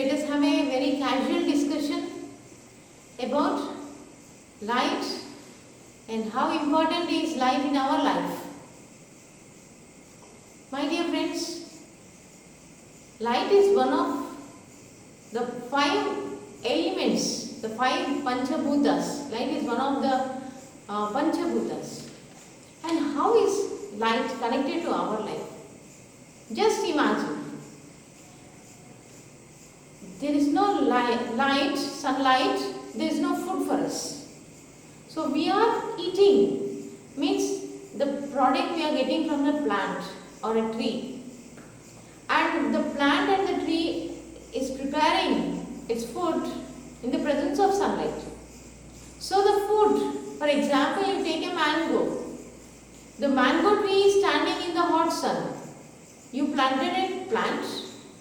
let us have a very casual discussion about light and how important is light in our life. My dear friends, light is one of the 5 elements, the 5 Panchabhutas. Light is one of the Panchabhutas. And how is light connected to our life? Just imagine. There is no light, sunlight, there is no food for us. So we are eating, means the product we are getting from a plant or a tree. And the plant and the tree is preparing its food in the presence of sunlight. So the food, for example, you take a mango. The mango tree is standing in the hot sun. You planted a plant.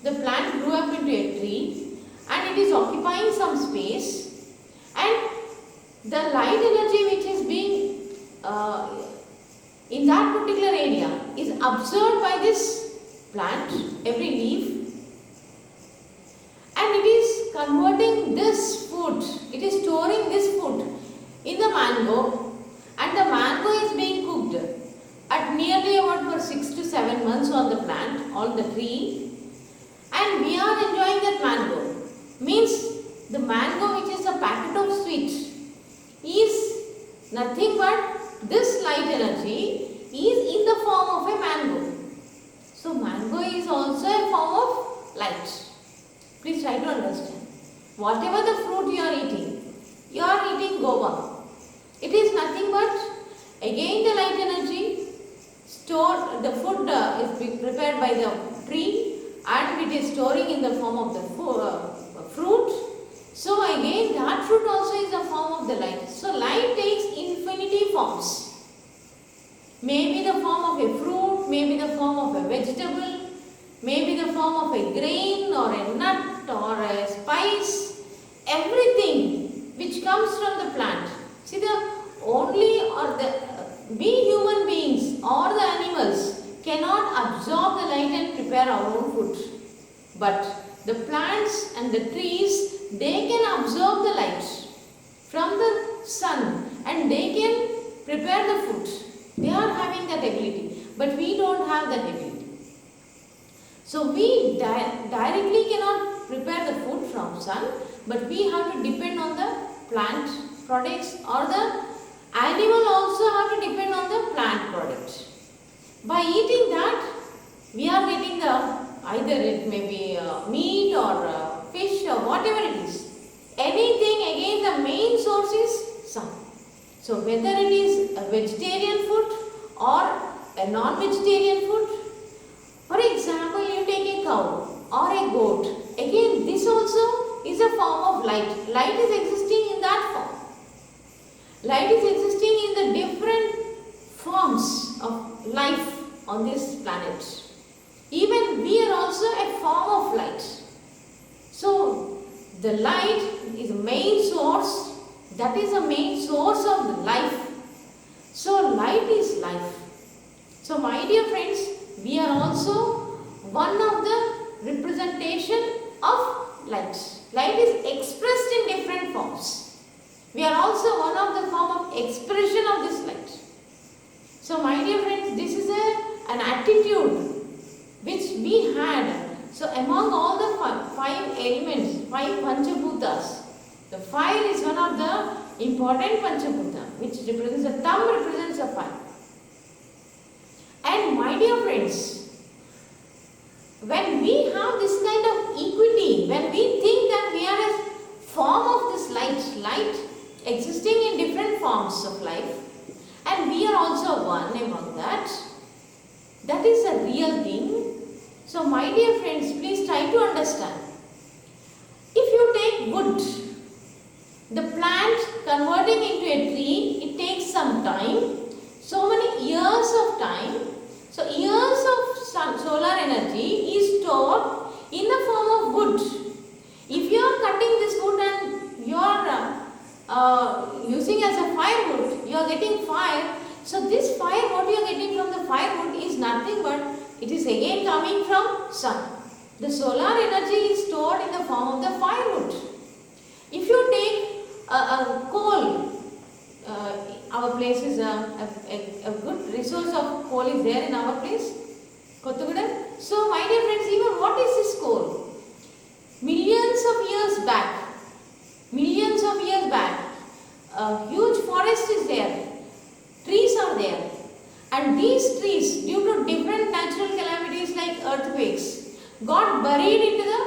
The plant grew up into a tree and it is occupying some space, and the light energy which is being in that particular area is absorbed by this plant, every leaf, and it is converting this food, it is storing this food in the mango, and the mango is being cooked at nearly about for 6 to 7 months on the plant, on the tree, and we are enjoying that mango. Means the mango which is a packet of sweet is nothing but this light energy is in the form of a mango. So mango is also a form of light. Please try to understand. Whatever the fruit you are eating guava. It is nothing but again the light energy stored, the food is being prepared by the tree and it is storing in the form of the fruit. So again that fruit also is a form of the light. So light takes infinity forms. Maybe the form of a fruit, maybe the form of a vegetable, maybe the form of a grain or a nut or a spice, everything which comes from the plant. See, the only or the we human beings or the animals cannot absorb the light and prepare our own food. But the plants and the trees, they can absorb the light from the sun and they can prepare the food. They are having that ability, but we don't have that ability. So we directly cannot prepare the food from sun, but we have to depend on the plant products, or the animal also have to depend on the plant product. By eating that, we are getting the either it may be meat or fish or whatever it is. Anything, again the main source is sun. So whether it is a vegetarian food or a non-vegetarian food, for example you take a cow or a goat, again this also is a form of light. Light is existing in that form. Light is existing in the different forms of life on this planet. Even we are also a form of light. So the light is a main source, that is a main source of life. So light is life. So my dear friends, we are also one of the representation of light. Light is expressed in different forms. We are also one of the form of expression of this light. So my dear friends, this is an attitude which we had. So among all the 5 elements, 5 Panchabhutas, the fire is one of the important Panchabhuta, which represents, the thumb represents a fire. And my dear friends, when we have this kind of equity, when we think that we are a form of this light existing in different forms of life, and we are also one among that, that is a real thing. So my dear friends, please try to understand. If you take wood, the plant converting into a tree, it takes some time, so many years of time. So years of solar energy is stored in the form of wood. If you are cutting this wood and you are using as a firewood, you are getting fire. So this fire, what you are getting from the firewood is nothing but it is again coming from sun. The solar energy is stored in the form of the firewood. If you take a coal, our place is a good resource of coal is there in our place, Kottagudem. So my dear friends, even what is this coal? Millions of years back, a huge forest is there, trees are there, and these trees, due to different natural calamities like earthquakes, got buried into the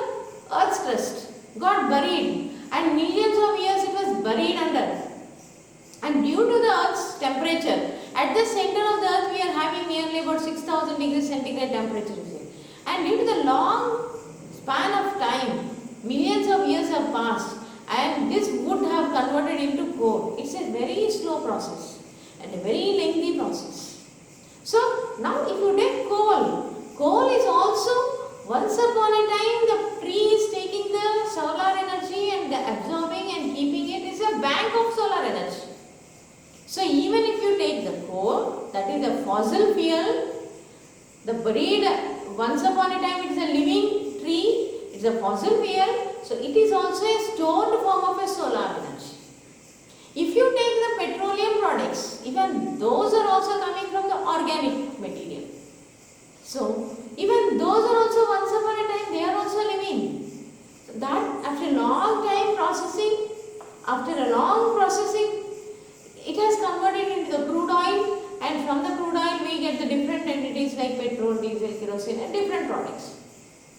earth's crust, got buried, and millions of years it was buried under. And due to the earth's temperature, at the center of the earth we are having nearly about 6000 degrees centigrade temperature. And due to the long span of time, millions of years have passed, and this would have converted into coal. It's a very slow process and a very lengthy process. So now if you take coal is also, once upon a time the tree is taking the solar energy and absorbing and keeping it. It's a bank of solar energy. So even if you take the coal, that is a fossil fuel, the buried, once upon a time it is a living tree, it's a fossil fuel, so it is also a stored form of a solar energy. If you take the petroleum products, even those are also coming from the organic material. So even those are also, once upon a time they are also living. So that after a long time processing, it has converted into the crude oil, and from the crude oil we get the different entities like petrol, diesel, kerosene and different products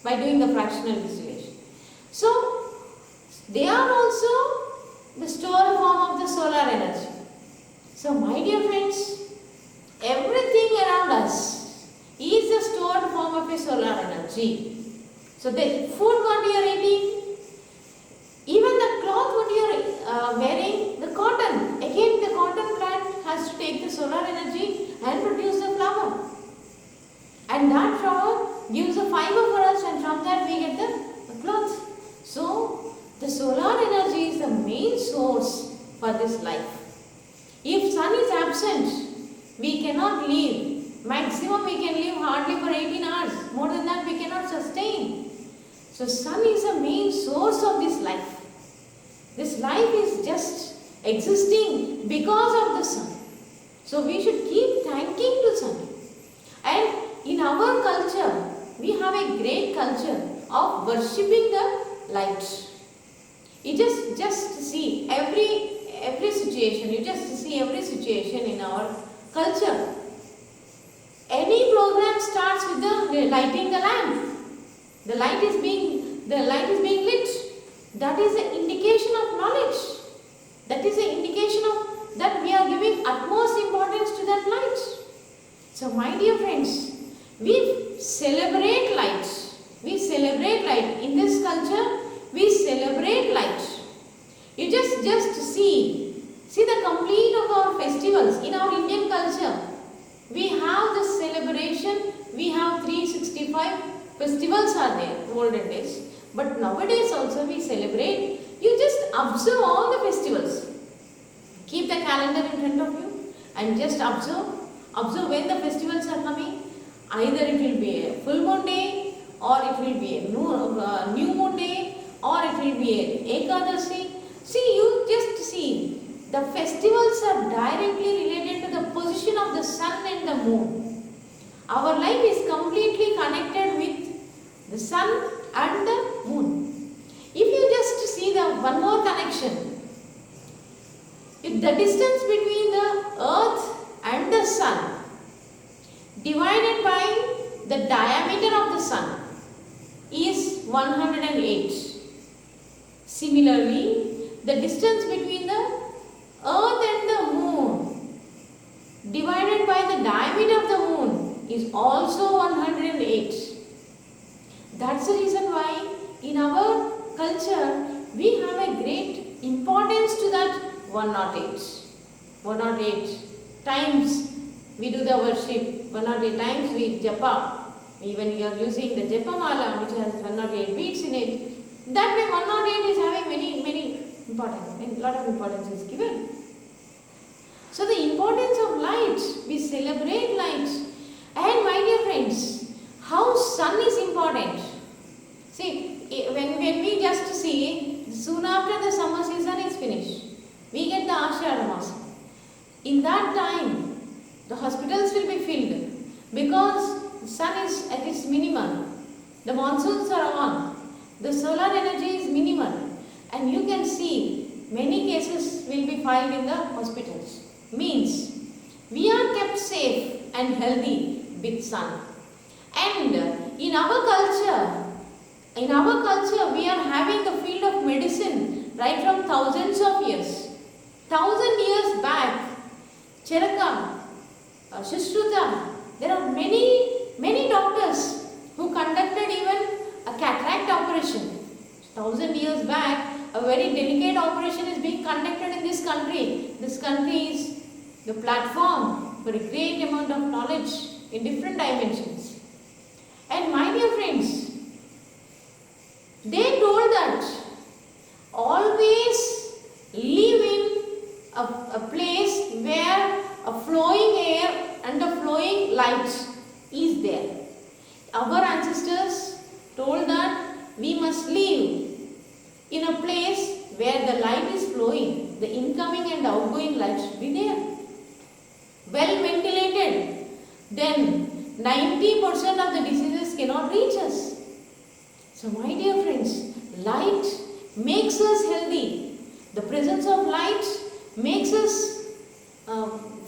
by doing the fractional distillation. So they are also the stored form of the solar energy. So my dear friends, everything around us is the stored form of a solar energy. So the food what you are eating, even the cloth what you are wearing, the cotton, again the cotton plant has to take the solar energy and produce the flower. And that flower gives a fiber for us, and from that we get the cloth. So the solar energy is the main source for this life. If sun is absent, we cannot live. Maximum we can live hardly for 18 hours. More than that we cannot sustain. So sun is the main source of this life. This life is just existing because of the sun. So we should keep thanking the sun. And in our culture, we have a great culture of worshipping the light. You just see every situation, in our culture. Any program starts with the lighting the lamp. The light is being lit. That is an indication of knowledge. That is an indication of that we are giving utmost importance to that light. So my dear friends, we celebrate light. In this culture, we celebrate light. You just see the complete of our festivals in our Indian culture. We have the celebration, we have 365 festivals are there, olden days. But nowadays also we celebrate. You just observe all the festivals. Keep the calendar in front of you and just observe when the festivals are coming. Either it will be a full moon day, or it will be a new moon day, or it will be a Ekadasi. You just see. The festivals are directly related to the position of the sun and the moon. Our life is completely connected with the sun and the moon. If you just see one more connection, the distance between the earth and the sun divided by the diameter of the sun is 108. Similarly, the distance between the earth and the moon divided by the diameter of the moon is also 108. That's the reason why in our culture we have a great importance to that 108. 108 times we do the worship, 108 times we japa. Even you are using the japa mala which has 108 beads in it. That way 108 is having many importance, a lot of importance is given. So the importance of light, we celebrate light. And my dear friends, how sun is important. In that time, the hospitals will be filled because the sun is at its minimum, the monsoons are on, the solar energy is minimal, and you can see many cases will be filed in the hospitals. Means we are kept safe and healthy with sun. And in our culture, we are having the field of medicine right from thousands of years. 1,000 years back, Charaka, Sushruta, there are many doctors who conducted even a cataract operation. 1,000 years back, a very delicate operation is being conducted in this country. This country is the platform for a great amount of knowledge in different dimensions. And my dear friends, they told that always live in a place where a flowing air and a flowing light is there. Our ancestors told that we must live in a place where the light is flowing, the incoming and outgoing light should be there. Well ventilated, then 90% of the diseases cannot reach us. So my dear friends, light makes us healthy. The presence of light makes us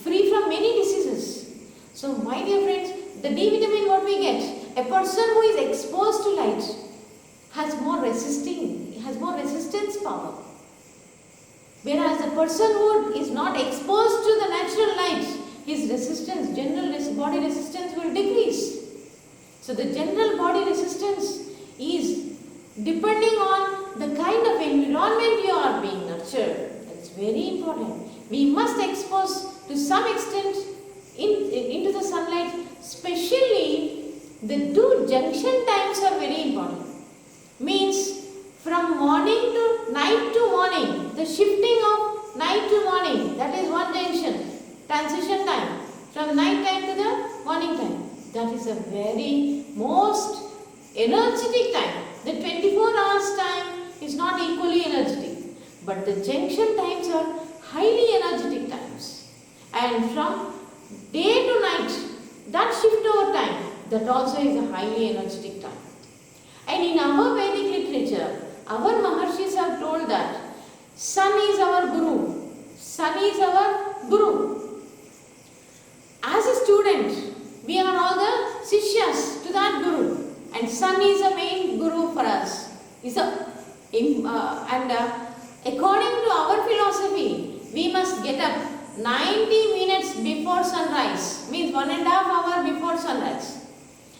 free from many diseases. So my dear friends, the D vitamin what we get, a person who is exposed to light has more resistance power. Whereas the person who is not exposed to the natural light, his resistance, body resistance will decrease. So the general body resistance is depending on the kind of environment you are being nurtured. That's very important. We must expose to some extent into the sunlight, especially the two junction times are very important. Means from morning to night to morning, the shifting of night to morning, that is one junction, transition time, from night time to the morning time. That is a very most energetic time. The 24 hours time is not equally energetic, but the junction times are highly energetic times. And from day to night, that shift over time, that also is a highly energetic time. And in our Vedic literature, our Maharshis have told that sun is our guru. Sun is our guru. As a student, we are all the Sishyas to that guru. And sun is the main guru for us. According to our philosophy, we must get up 90 minutes before sunrise, means 1.5 hours before sunrise.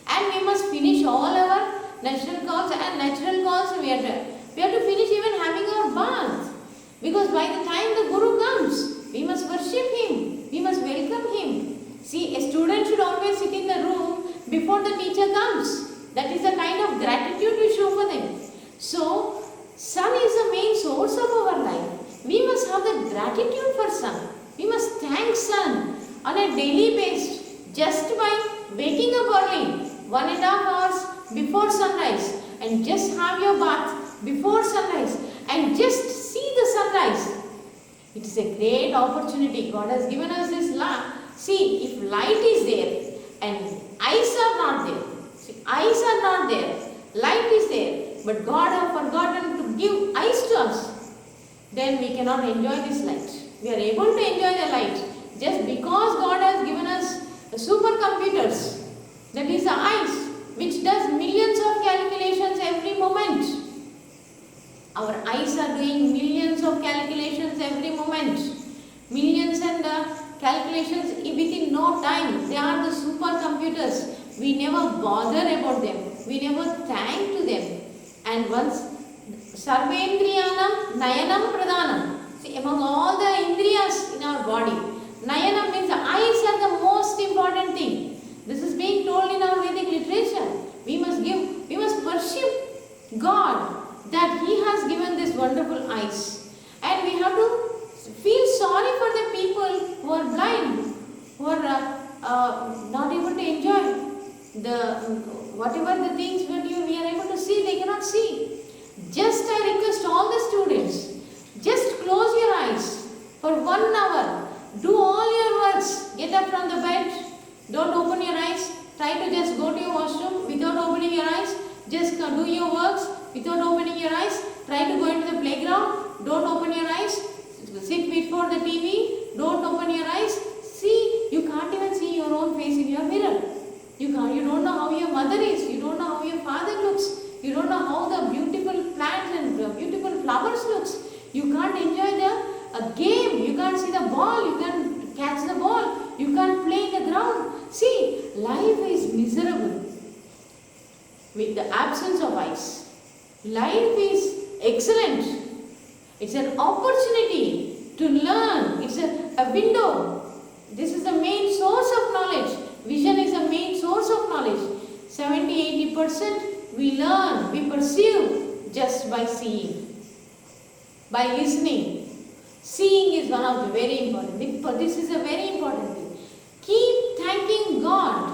And we must finish all our natural calls, and natural calls we have to finish even having our bath. Because by the time the Guru comes, we must worship him, we must welcome him. See, a student should always sit in the room before the teacher comes. That is a kind of gratitude we show for them. So, sun is the main source of our life. We must have the gratitude for sun. We must thank sun on a daily basis just by waking up early, 1.5 hours before sunrise, and just have your bath before sunrise and just see the sunrise. It is a great opportunity. God has given us this light. See, if light is there and eyes are not there, eyes are not there, light is there, but God has forgotten to give eyes to us, then we cannot enjoy this light. We are able to enjoy the light just because God has given us supercomputers, that is the eyes, which does millions of calculations every moment. Our eyes are doing millions of calculations every moment. Millions and calculations within no time. They are the supercomputers. We never bother about them. We never thank to them. And once Sarvendriyanam Nayanam Pradhanam. See, among all the Indriyas in our body, Nayanam means the eyes are the most important thing. This is being told in our Vedic literature. We must worship God that He has given this wonderful eyes. And we have to feel sorry for the people who are blind, who are not able to enjoy whatever the things that we are able to see, they cannot see. Just I request all the students, just close your eyes for 1 hour. Do all your works. Get up from the bed. Don't open your eyes. Try to just go to your washroom without opening your eyes. Just do your works without opening your eyes. Try to go into the playground. Don't open your eyes. Sit before the TV. Don't open your eyes. See, you can't even see your own face in your mirror. You don't know how your mother is. You don't know how your father looks. You don't know how the beautiful plants and beautiful flowers looks. You can't enjoy a game. You can't see the ball. You can't catch the ball. You can't play in the ground. See, life is miserable with the absence of eyes. Life is excellent. It's an opportunity to learn. It's a window. This is the main source of knowledge. Vision is the main source of knowledge. 70-80% we learn, we perceive just by seeing, by listening. Seeing is one of the very important things. This is a very important thing. Keep thanking God